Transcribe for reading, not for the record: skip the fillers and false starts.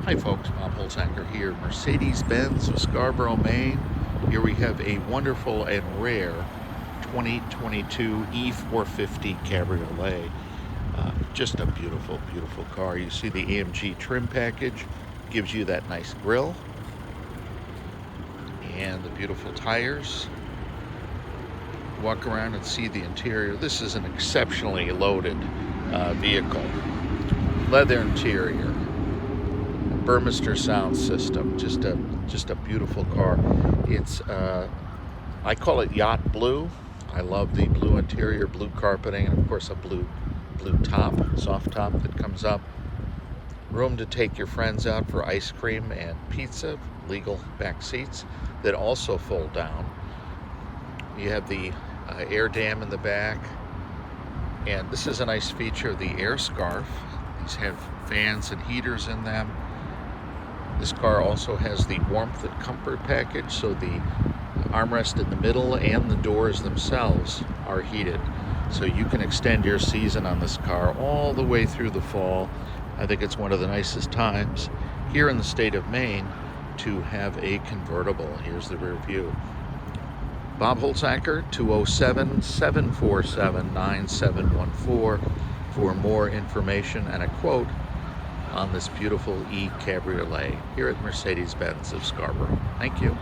Hi folks, Bob Holzacker here, Mercedes-Benz of Scarborough, Maine. Here we have a wonderful and rare 2022 E450 Cabriolet. Just a beautiful, beautiful car. You see the AMG trim package, gives you that nice grille and the beautiful tires. Walk around and see the interior. This is an exceptionally loaded vehicle. Leather interior, Burmester sound system, just a beautiful car. It's I call it yacht blue. I love the blue interior, blue carpeting, and of course a blue top, soft top that comes up. Room to take your friends out for ice cream and pizza. Legal back seats that also fold down. You have the air dam in the back, and this is a nice feature, the air scarf. These have fans and heaters in them. This car also has the warmth and comfort package, so the armrest in the middle and the doors themselves are heated. So you can extend your season on this car all the way through the fall. I think it's one of the nicest times here in the state of Maine to have a convertible. Here's the rear view. Bob Holzacker, 207-747-9714 for more information and a quote on this beautiful E Cabriolet here at Mercedes-Benz of Scarborough. Thank you.